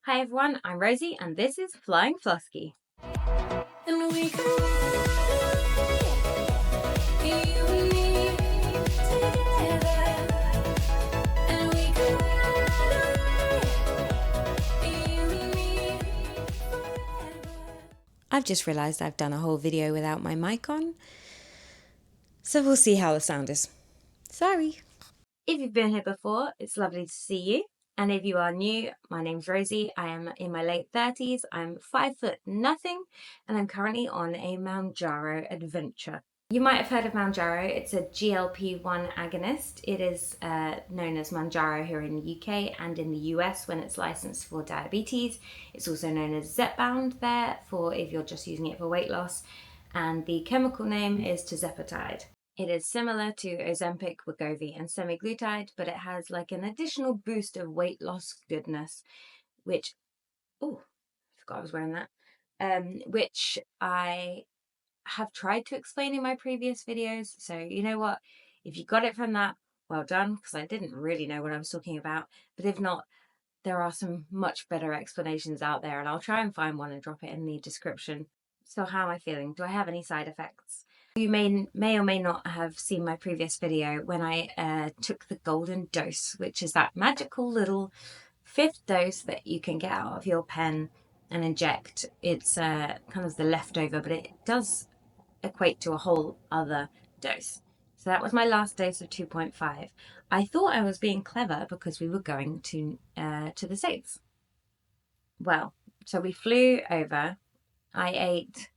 Hi everyone, I'm Rosie and this is Flying Flusky. And we can you and me together. And we can you and me forever. I've just realised I've done a whole video without my mic on, so we'll see how the sound is. Sorry. If you've been here before, it's lovely to see you. And if you are new, my name's Rosie. I am in my late 30s. I'm 5'0", and I'm currently on a Mounjaro adventure. You might have heard of Mounjaro. It's a GLP-1 agonist. It is known as Mounjaro here in the UK and in the US when it's licensed for diabetes. It's also known as Zepbound there for if you're just using it for weight loss. And the chemical name is tirzepatide. It is similar to Ozempic, Wegovy, and semaglutide, but it has like an additional boost of weight loss goodness, which, oh, I forgot I was wearing that, which I have tried to explain in my previous videos. So you know what, if you got it from that, well done, because I didn't really know what I was talking about. But if not, there are some much better explanations out there, and I'll try and find one and drop it in the description. So how am I feeling? Do I have any side effects? You may or may not have seen my previous video when I took the golden dose, which is that magical little 5th dose that you can get out of your pen and inject. It's kind of the leftover, but it does equate to a whole other dose. So that was my last dose of 2.5. I thought I was being clever because we were going to the States. Well, so we flew over. I ate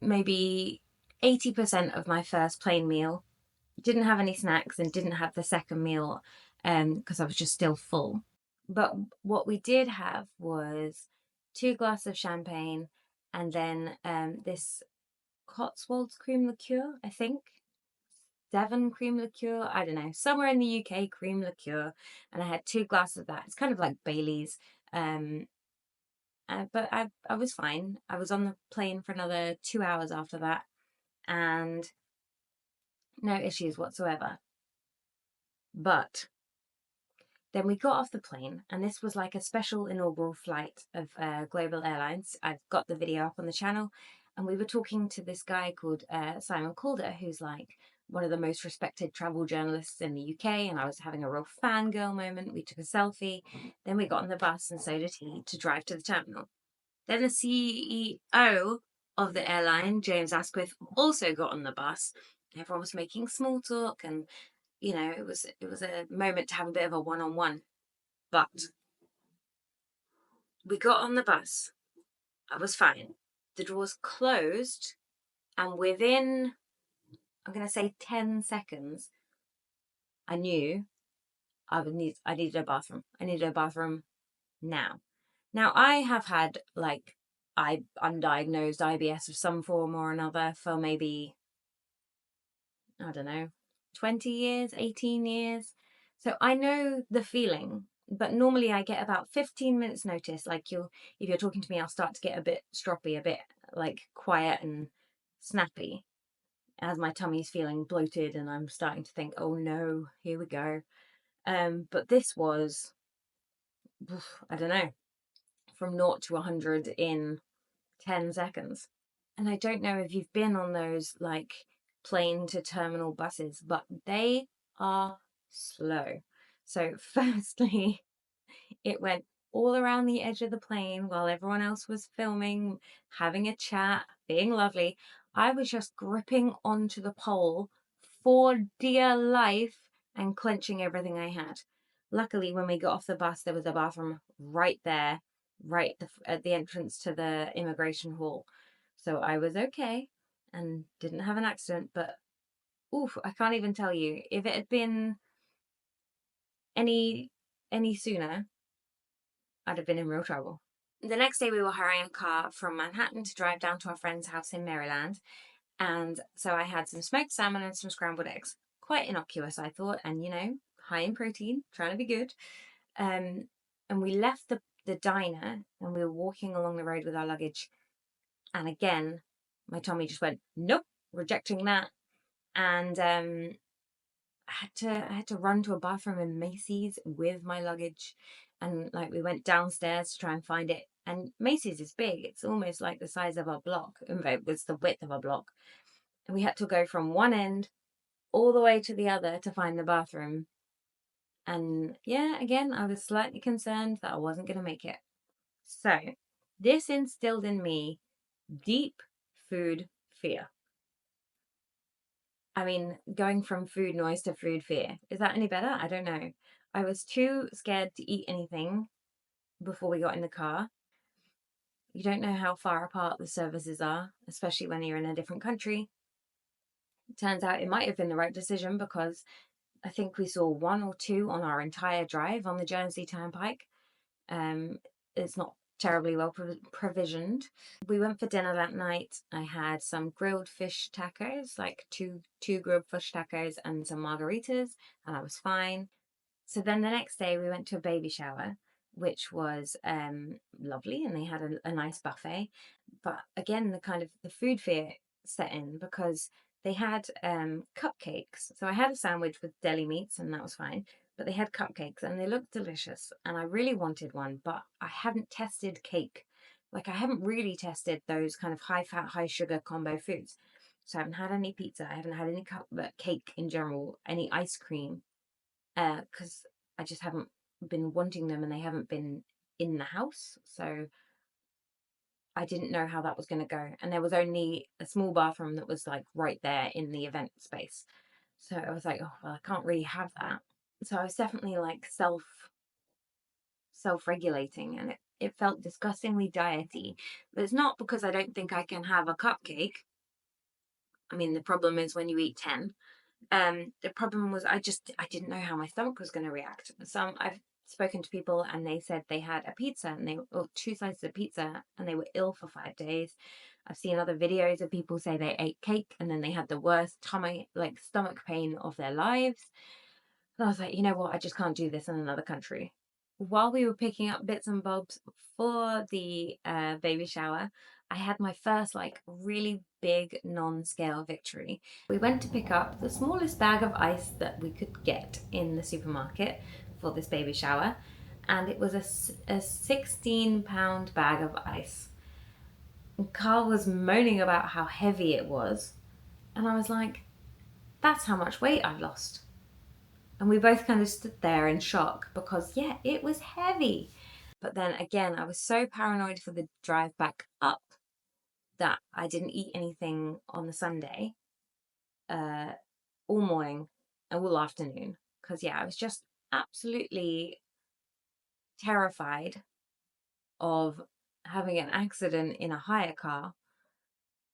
maybe 80% of my first plane meal, didn't have any snacks, and didn't have the second meal because I was just still full. But what we did have was 2 glasses of champagne and then this Cotswolds cream liqueur, I think. Devon cream liqueur, I don't know, somewhere in the UK, cream liqueur, and I had 2 glasses of that. It's kind of like Bailey's. But I was fine. I was on the plane for another 2 hours after that, and no issues whatsoever. But then we got off the plane, and this was like a special inaugural flight of Global Airlines. I've got the video up on the channel, and we were talking to this guy called Simon Calder, who's like one of the most respected travel journalists in the UK, and I was having a real fangirl moment. We took a selfie, then we got on the bus, and so did he, to drive to the terminal. Then the CEO of the airline, James Asquith, also got on the bus. Everyone was making small talk, and you know, it was a moment to have a bit of a one-on-one. But we got on the bus. I was fine. The doors closed, and within, I'm going to say 10 seconds, I knew I needed a bathroom. I needed a bathroom now. Now, I have had like undiagnosed IBS of some form or another for maybe, I don't know, 20 years, 18 years. So I know the feeling, but normally I get about 15 minutes notice. Like if you're talking to me, I'll start to get a bit stroppy, a bit like quiet and snappy as my tummy's feeling bloated and I'm starting to think, oh no, here we go. But this was, I don't know, from 0 to 100 in 10 seconds. And I don't know if you've been on those like plane to terminal buses, but they are slow. So firstly, it went all around the edge of the plane while everyone else was filming, having a chat, being lovely. I was just gripping onto the pole for dear life and clenching everything I had. Luckily, when we got off the bus, there was a bathroom right there, right at the entrance to the immigration hall. So I was okay and didn't have an accident, but oof, I can't even tell you. If it had been any sooner, I'd have been in real trouble. The next day we were hiring a car from Manhattan to drive down to our friend's house in Maryland. And so I had some smoked salmon and some scrambled eggs. Quite innocuous, I thought, and you know, high in protein, trying to be good. And we left the diner and we were walking along the road with our luggage. And again, my tummy just went, nope, rejecting that. And I had to run to a bathroom in Macy's with my luggage. And like we went downstairs to try and find it. And Macy's is big. It's almost like the size of our block. In fact, it's the width of our block. And we had to go from one end all the way to the other to find the bathroom. And yeah, again, I was slightly concerned that I wasn't going to make it. So this instilled in me deep food fear. I mean, going from food noise to food fear. Is that any better? I don't know. I was too scared to eat anything before we got in the car. You don't know how far apart the services are, especially when you're in a different country. It turns out it might have been the right decision because I think we saw one or two on our entire drive on the Jersey Turnpike. It's not terribly well provisioned. We went for dinner that night. I had some grilled fish tacos, like two grilled fish tacos and some margaritas, and I was fine. So then the next day we went to a baby shower, which was lovely, and they had a nice buffet. But again, the food fear set in because they had cupcakes. So I had a sandwich with deli meats, and that was fine. But they had cupcakes, and they looked delicious, and I really wanted one, but I hadn't tested cake. Like I haven't really tested those kind of high fat, high sugar combo foods. So I haven't had any pizza. I haven't had any cake in general, any ice cream, because I just haven't been wanting them and they haven't been in the house. So I didn't know how that was going to go. And there was only a small bathroom that was like right there in the event space. So I was like, oh, well, I can't really have that. So I was definitely like self-regulating, and it felt disgustingly diety. But it's not because I don't think I can have a cupcake. I mean, the problem is when you eat 10. The problem was I didn't know how my stomach was going to react. I've spoken to people and they said they had a pizza or two slices of pizza and they were ill for 5 days. I've seen other videos of people say they ate cake and then they had the worst stomach pain of their lives. And I was like, you know what? I just can't do this in another country. While we were picking up bits and bobs for the baby shower, I had my first really big non-scale victory. We went to pick up the smallest bag of ice that we could get in the supermarket for this baby shower, and it was a 16-pound bag of ice. And Carl was moaning about how heavy it was, and I was like, that's how much weight I've lost. And we both kind of stood there in shock because, yeah, it was heavy. But then again, I was so paranoid for the drive back up that I didn't eat anything on the Sunday all morning and all afternoon. Because, yeah, I was just absolutely terrified of having an accident in a hire car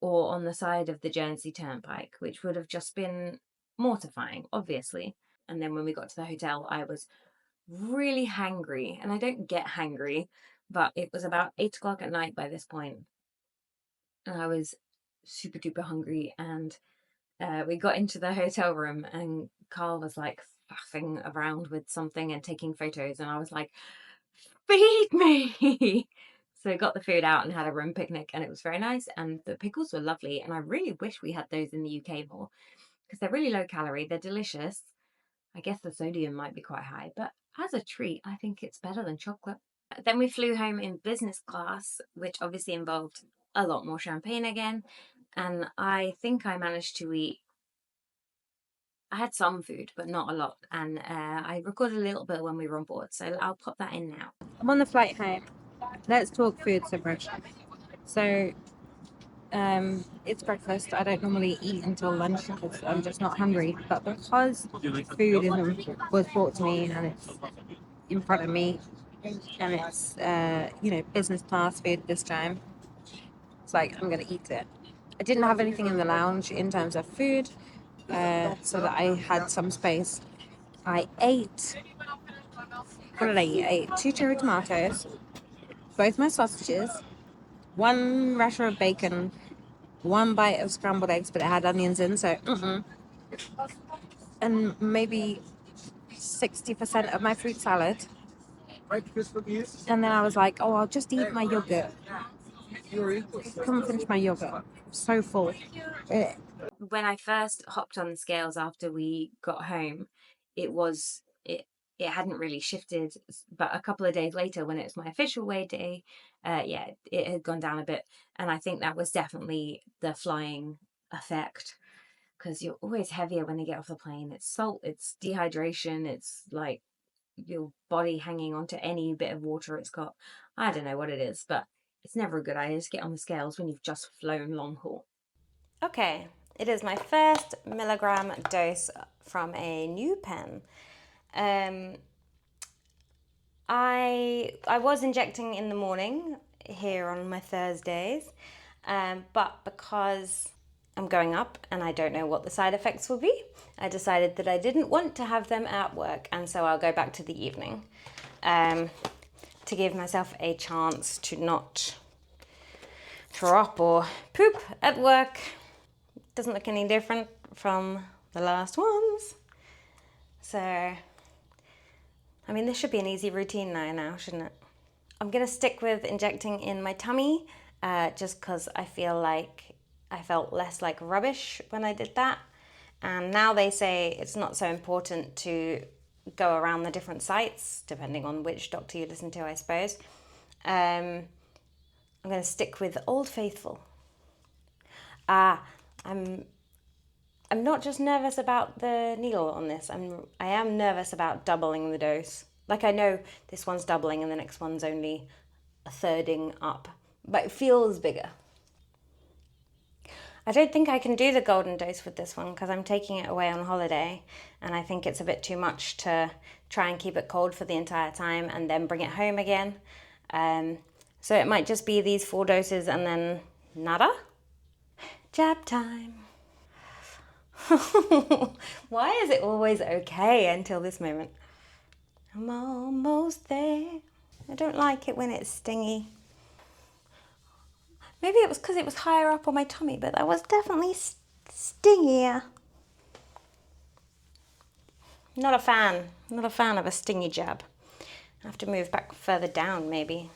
or on the side of the Jersey Turnpike, which would have just been mortifying, obviously. And then when we got to the hotel, I was really hangry, and I don't get hangry, but it was about 8 o'clock at night by this point, and I was super duper hungry. And we got into the hotel room, and Carl was like faffing around with something and taking photos, and I was like, "Feed me!" So we got the food out and had a room picnic, and it was very nice. And the pickles were lovely, and I really wish we had those in the UK more because they're really low calorie. They're delicious. I guess the sodium might be quite high, but as a treat, I think it's better than chocolate. Then we flew home in business class, which obviously involved a lot more champagne again. And I think I managed to eat, I had some food, but not a lot. And I recorded a little bit when we were on board, so I'll pop that in now. I'm on the flight home. Let's talk food so much. So it's breakfast. I don't normally eat until lunch because I'm just not hungry. But because was brought to me and it's in front of me, and it's business class food this time, it's like I'm gonna eat it. I didn't have anything in the lounge in terms of food, so that I had some space. I ate. What did I eat? I ate two cherry tomatoes, both my sausages, one rasher of bacon, one bite of scrambled eggs, but it had onions in, so and maybe 60% of my fruit salad. And then I was like, oh, I'll just eat my yogurt. Come finish my yogurt. I'm so full. When I first hopped on the scales after we got home, it it hadn't really shifted. But a couple of days later, when it was my official weigh day, yeah, it had gone down a bit. And I think that was definitely the flying effect, because you're always heavier when you get off the plane. It's salt, it's dehydration, it's like your body hanging onto any bit of water it's got. I don't know what it is, but it's never a good idea to get on the scales when you've just flown long haul. Okay, it is my first milligram dose from a new pen. I was injecting in the morning here on my Thursdays, but because I'm going up and I don't know what the side effects will be, I decided that I didn't want to have them at work, and so I'll go back to the evening to give myself a chance to not throw up or poop at work. Doesn't look any different from the last ones. So, I mean, this should be an easy routine now, shouldn't it? I'm going to stick with injecting in my tummy just because I feel like I felt less like rubbish when I did that. And now they say it's not so important to go around the different sites, depending on which doctor you listen to, I suppose. I'm going to stick with Old Faithful. I'm not just nervous about the needle on this. I am nervous about doubling the dose. Like, I know this one's doubling and the next one's only a thirding up, but it feels bigger. I don't think I can do the golden dose with this one because I'm taking it away on holiday, and I think it's a bit too much to try and keep it cold for the entire time and then bring it home again. So it might just be these 4 doses and then nada. Jab time. Why is it always okay until this moment? I'm almost there. I don't like it when it's stingy. Maybe it was because it was higher up on my tummy, but that was definitely stingier. Not a fan. Not a fan of a stingy jab. I have to move back further down, maybe.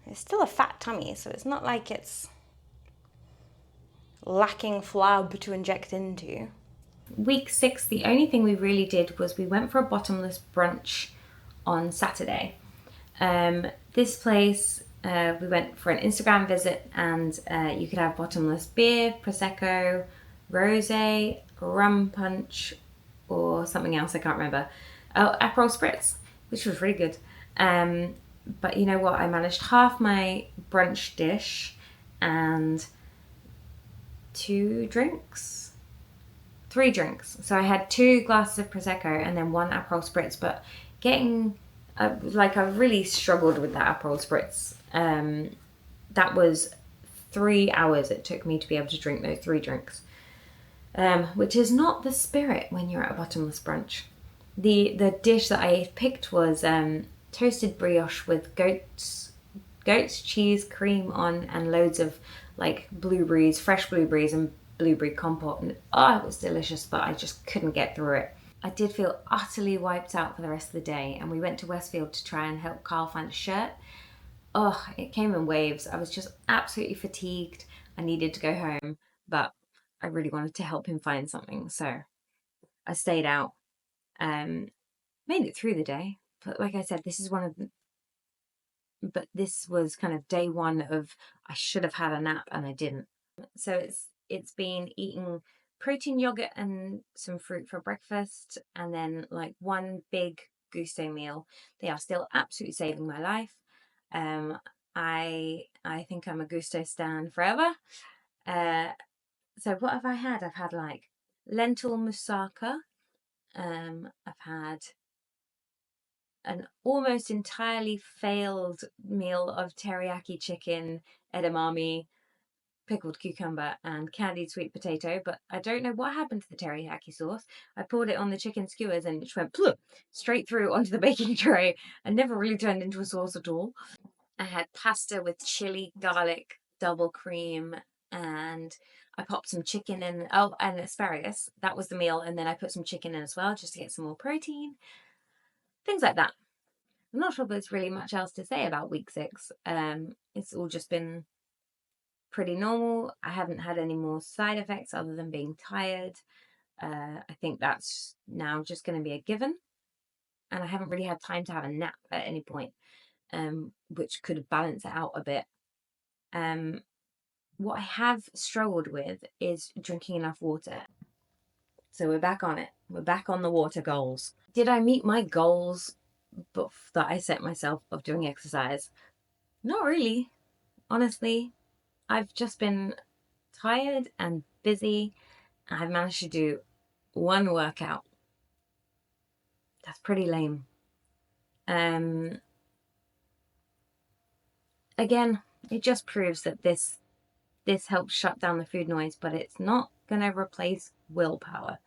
It's still a fat tummy, so it's not like it's lacking flab to inject into. Week 6, the only thing we really did was we went for a bottomless brunch on Saturday. This place, we went for an Instagram visit, and you could have bottomless beer, prosecco, rosé, rum punch, or something else I can't remember. Oh, Aperol spritz, which was really good. But you know what? I managed half my brunch dish and 3 drinks. So I had 2 glasses of prosecco and then 1 Aperol spritz. But getting I really struggled with that Aperol spritz. That was 3 hours it took me to be able to drink those 3 drinks, which is not the spirit when you're at a bottomless brunch. The dish that I picked was toasted brioche with goat's cheese cream on, and loads of like blueberries, fresh blueberries, and blueberry compote. And oh, it was delicious, but I just couldn't get through it. I did feel utterly wiped out for the rest of the day, and we went to Westfield to try and help Carl find a shirt. Oh, it came in waves. I was just absolutely fatigued. I needed to go home, but I really wanted to help him find something, so I stayed out. Made it through the day, but like I said, this was kind of day 1 of I should have had a nap and I didn't. So it's been eating protein yogurt and some fruit for breakfast, and then like 1 big gusto meal. They are still absolutely saving my life. I think I'm a gusto stan forever. So what have I had? I've had like lentil moussaka. I've had an almost entirely failed meal of teriyaki chicken, edamame, pickled cucumber, and candied sweet potato, but I don't know what happened to the teriyaki sauce. I poured it on the chicken skewers and it just went straight through onto the baking tray and never really turned into a sauce at all. I had pasta with chili, garlic, double cream, and I popped some chicken in. Oh, and asparagus. That was the meal, and then I put some chicken in as well just to get some more protein. Things like that. I'm not sure there's really much else to say about week 6. It's all just been pretty normal. I haven't had any more side effects other than being tired. I think that's now just going to be a given. and I haven't really had time to have a nap at any point, which could balance it out a bit. What I have struggled with is drinking enough water. So we're back on it. We're back on the water goals. Did I meet my goals that I set myself of doing exercise? Not really, honestly. I've just been tired and busy. I've managed to do one workout. That's pretty lame. Again, it just proves that this helps shut down the food noise, but it's not going to replace willpower,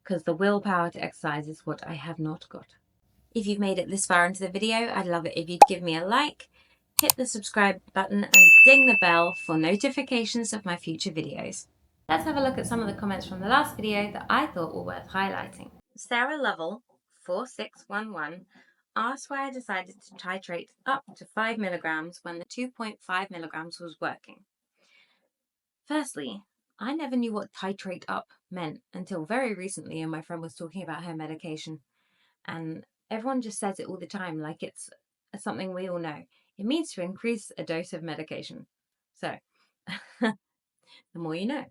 because the willpower to exercise is what I have not got. If you've made it this far into the video, I'd love it if you'd give me a like, hit the subscribe button and ding the bell for notifications of my future videos. Let's have a look at some of the comments from the last video that I thought were worth highlighting. Sarah Lovell 4611 asked why I decided to titrate up to 5 milligrams when the 2.5 milligrams was working. Firstly, I never knew what titrate up meant until very recently, and my friend was talking about her medication, and everyone just says it all the time like it's something we all know. It means to increase a dose of medication. So, the more you know.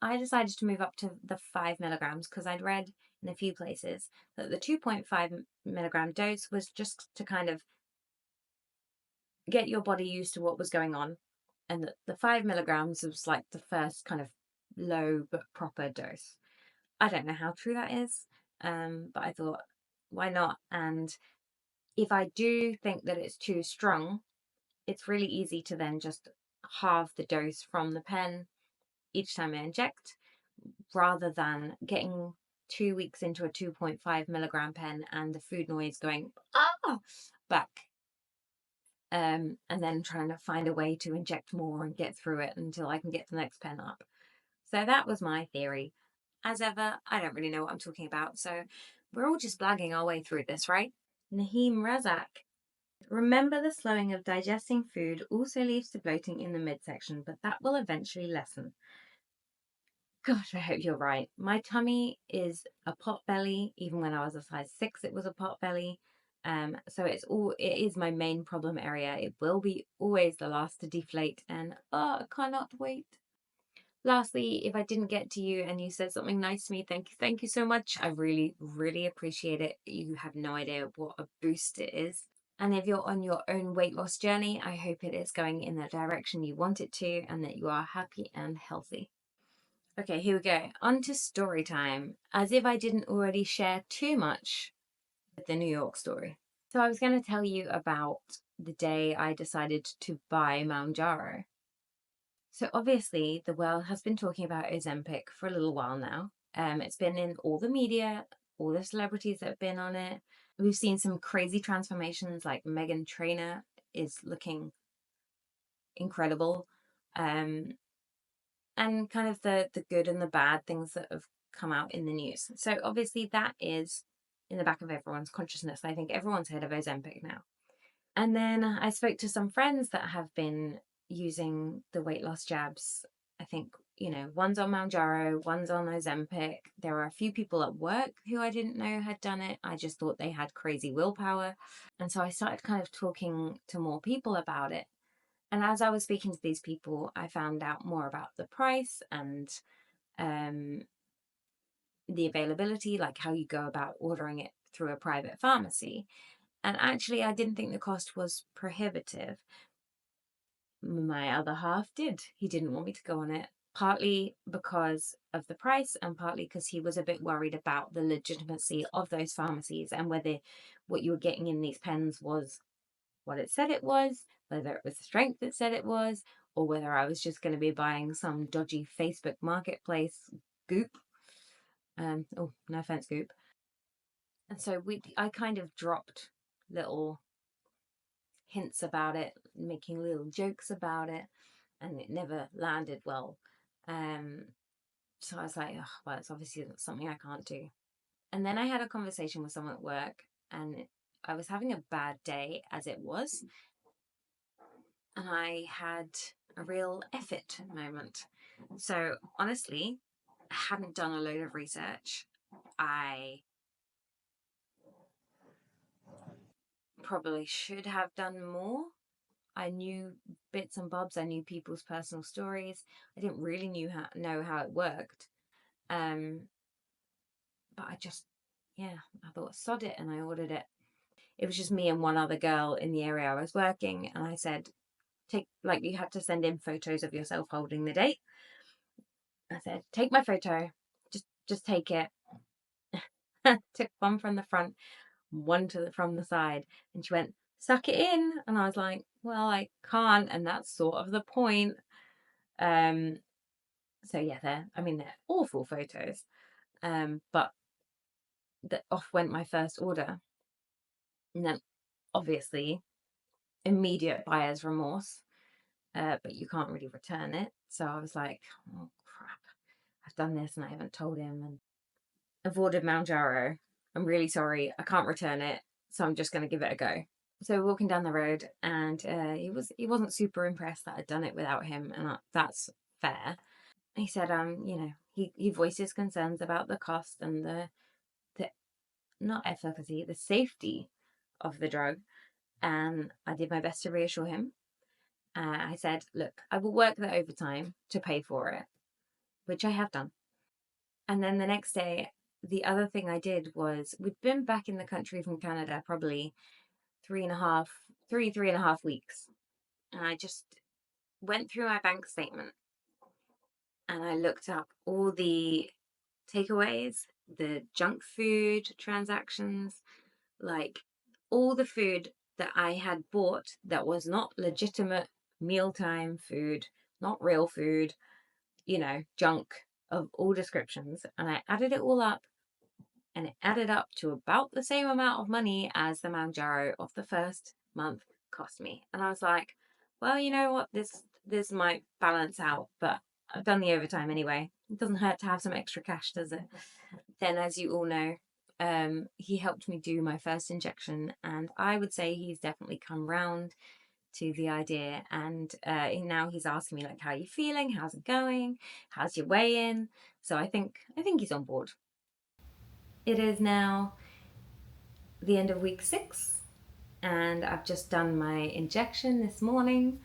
I decided to move up to the 5 milligrams because I'd read in a few places that the 2.5 milligram dose was just to kind of get your body used to what was going on, and that the 5 milligrams was like the first kind of low but proper dose. I don't know how true that is, but I thought, why not? And if I do think that it's too strong, it's really easy to then just halve the dose from the pen each time I inject, rather than getting 2 weeks into a 2.5 milligram pen and the food noise going back, and then trying to find a way to inject more and get through it until I can get the next pen up. So that was my theory. As ever, I don't really know what I'm talking about, so we're all just blagging our way through this, right? Naheem Razak. Remember, the slowing of digesting food also leads to bloating in the midsection, but that will eventually lessen. Gosh, I hope you're right. My tummy is a pot belly. Even when I was a size 6, it was a pot belly. So it is my main problem area. It will be always the last to deflate, and I cannot wait. Lastly, if I didn't get to you and you said something nice to me, thank you so much. I really, really appreciate it. You have no idea what a boost it is. And if you're on your own weight loss journey, I hope it is going in the direction you want it to and that you are happy and healthy. Okay, here we go. On to story time. As if I didn't already share too much with the New York story. So I was going to tell you about the day I decided to buy Mounjaro. So obviously the world has been talking about Ozempic for a little while now. It's been in all the media, all the celebrities that have been on it. We've seen some crazy transformations, like Meghan Trainor is looking incredible. And kind of the good and the bad things that have come out in the news. So obviously that is in the back of everyone's consciousness. I think everyone's heard of Ozempic now. And then I spoke to some friends that have been using the weight loss jabs. I think, one's on Mounjaro, one's on Ozempic. There are a few people at work who I didn't know had done it. I just thought they had crazy willpower. And so I started kind of talking to more people about it. And as I was speaking to these people, I found out more about the price and the availability, like how you go about ordering it through a private pharmacy. And actually, I didn't think the cost was prohibitive. My other half did. He didn't want me to go on it, partly because of the price and partly because he was a bit worried about the legitimacy of those pharmacies and whether what you were getting in these pens was what it said it was, whether it was the strength it said it was, or whether I was just going to be buying some dodgy Facebook marketplace goop. Oh, no offense, goop. And so I kind of dropped little hints about it, making little jokes about it, and it never landed well. So I was like, oh, well, it's obviously something I can't do. And then I had a conversation with someone at work, and I was having a bad day as it was, and I had a real effort moment. So honestly, I hadn't done a load of research. I probably should have done more. I knew bits and bobs. I knew people's personal stories. I didn't really know how it worked. But I just, yeah, I thought sod it, and I ordered it. It was just me and one other girl in the area I was working, and I said, you had to send in photos of yourself holding the date. I said, take my photo, just take it. Took one from the front, one from the side, and she went, suck it in. And I was like, well, I can't, and that's sort of the point. So yeah, they're awful photos. But off went my first order. And then obviously immediate buyer's remorse. But you can't really return it. So I was like, oh crap, I've done this and I haven't told him, and I've ordered Mounjaro. I'm really sorry, I can't return it, so I'm just going to give it a go. So walking down the road, and he wasn't super impressed that I'd done it without him, and that's fair. He said, he voices concerns about the cost and the not efficacy, the safety of the drug, and I did my best to reassure him. I said, look, I will work the overtime to pay for it, which I have done. And then the next day, the other thing I did was, we'd been back in the country from Canada probably 3.5 weeks. And I just went through my bank statement and I looked up all the takeaways, the junk food transactions, like all the food that I had bought that was not legitimate mealtime food, not real food, junk of all descriptions. And I added it all up, and it added up to about the same amount of money as the Mounjaro of the first month cost me. And I was like, well, you know what? This might balance out, but I've done the overtime anyway. It doesn't hurt to have some extra cash, does it? Then, as you all know, he helped me do my first injection, and I would say he's definitely come round to the idea. And now he's asking me, like, how are you feeling? How's it going? How's your weigh in? So I think he's on board. It is now the end of week 6, and I've just done my injection this morning,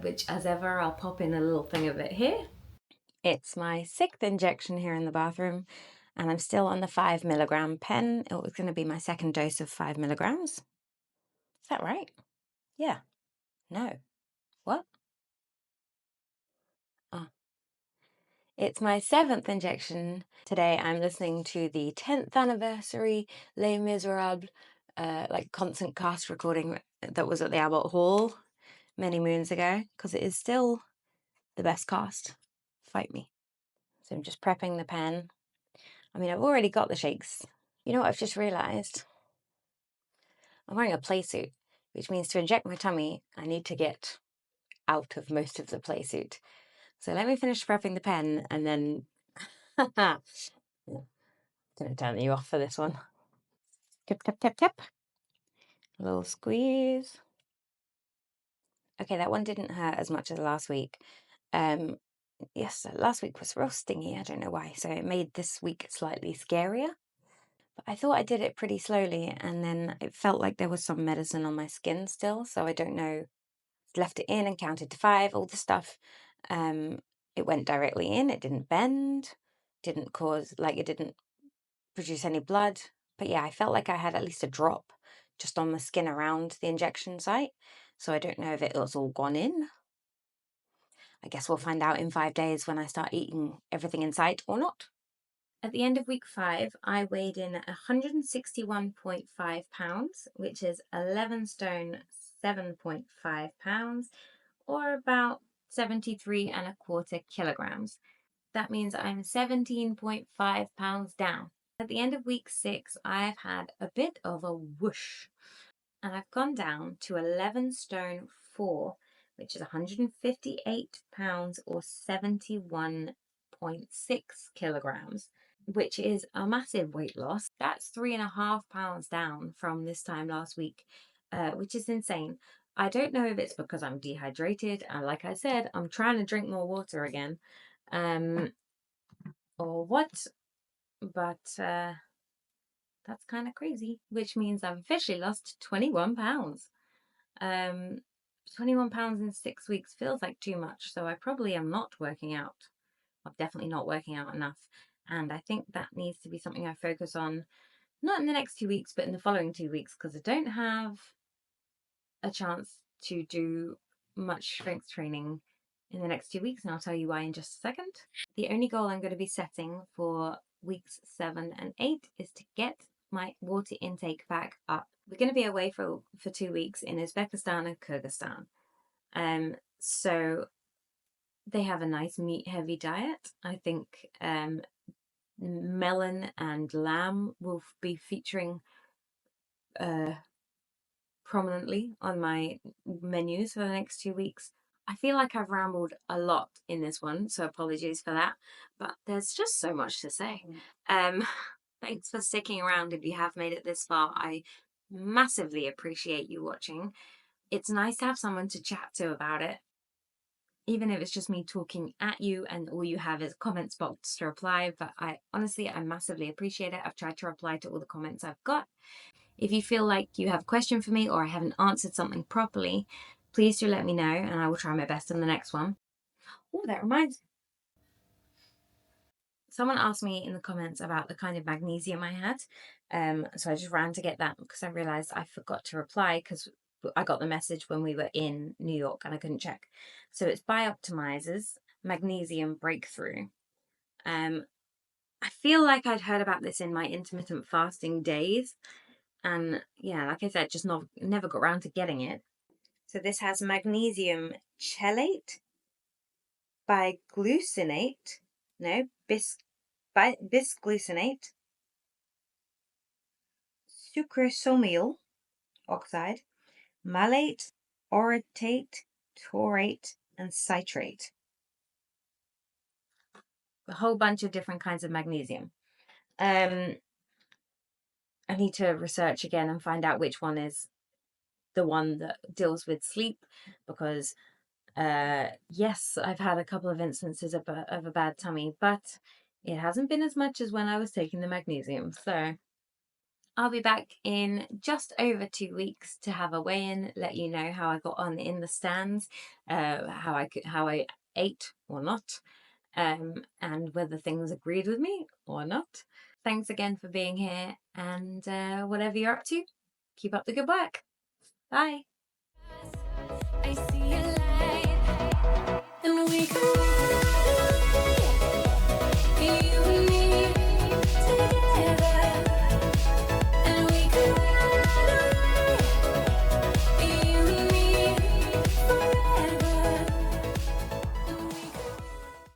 which, as ever, I'll pop in a little thing of it here. It's my 6th injection here in the bathroom, and I'm still on the 5 milligram pen. It was going to be my second dose of 5 milligrams. Is that right? Yeah. No. What? Oh. It's my 7th injection. Today I'm listening to the 10th anniversary Les Miserables, concert cast recording that was at the Albert Hall many moons ago, because it is still the best cast. Fight me. So I'm just prepping the pen. I mean, I've already got the shakes. You know what I've just realised? I'm wearing a play suit, which means to inject my tummy, I need to get out of most of the play suit. So let me finish prepping the pen, and then I'm going to turn you off for this one. Tip, tap, tap, tap. A little squeeze. Okay, that one didn't hurt as much as last week. Yes, last week was real stingy. I don't know why. So it made this week slightly scarier. But I thought I did it pretty slowly, and then it felt like there was some medicine on my skin still. So I don't know. Left it in and counted to 5, all the stuff. It went directly in. It didn't bend. Didn't cause, it didn't produce any blood. But yeah, I felt like I had at least a drop just on the skin around the injection site. So I don't know if it was all gone in. I guess we'll find out in 5 days when I start eating everything in sight or not. At the end of week 5, I weighed in 161.5 pounds, which is 11 stone 7.5 pounds, or about 73.25 kilograms. That means I'm 17.5 pounds down. At the end of week 6, I've had a bit of a whoosh, and I've gone down to 11 stone 4, which is 158 pounds or 71.6 kilograms, which is a massive weight loss. That's 3.5 pounds down from this time last week, which is insane. I don't know if it's because I'm dehydrated, and like I said, I'm trying to drink more water again, or what, but That's kind of crazy, which means I've officially lost 21 pounds. 21 pounds in 6 weeks feels like too much, so I probably am not working out. I'm definitely not working out enough. And I think that needs to be something I focus on, not in the next 2 weeks, but in the following 2 weeks, because I don't have a chance to do much strength training in the next 2 weeks, and I'll tell you why in just a second. The only goal I'm going to be setting for weeks 7 and 8 is to get my water intake back up. We're going to be away for 2 weeks in Uzbekistan and Kyrgyzstan. So they have a nice meat heavy diet. I think melon and lamb will be featuring prominently on my menus for the next 2 weeks. I feel like I've rambled a lot in this one, so apologies for that, but there's just so much to say. Thanks for sticking around if you have made it this far. I massively appreciate you watching. It's nice to have someone to chat to about it, even if it's just me talking at you and all you have is a comments box to reply. But I massively appreciate it. I've tried to reply to all the comments I've got. If you feel like you have a question for me or I haven't answered something properly, please do let me know and I will try my best in the next one. Oh, that reminds me. Someone asked me in the comments about the kind of magnesium I had. So I just ran to get that because I realized I forgot to reply because I got the message when we were in New York and I couldn't check. So it's Bioptimizer's Magnesium Breakthrough. I feel like I'd heard about this in my intermittent fasting days. And yeah, like I said, just never got around to getting it. So this has magnesium chelate, bisglucinate, bisglucinate, sucrosomial oxide, malate, orotate, taurate, and citrate. A whole bunch of different kinds of magnesium. I need to research again and find out which one is the one that deals with sleep, because yes, I've had a couple of instances of a bad tummy, but it hasn't been as much as when I was taking the magnesium. So I'll be back in just over 2 weeks to have a weigh-in, let you know how I got on in the stands, how I ate or not, and whether things agreed with me or not. Thanks again for being here, and whatever you're up to, keep up the good work. Bye. I see a light, and we can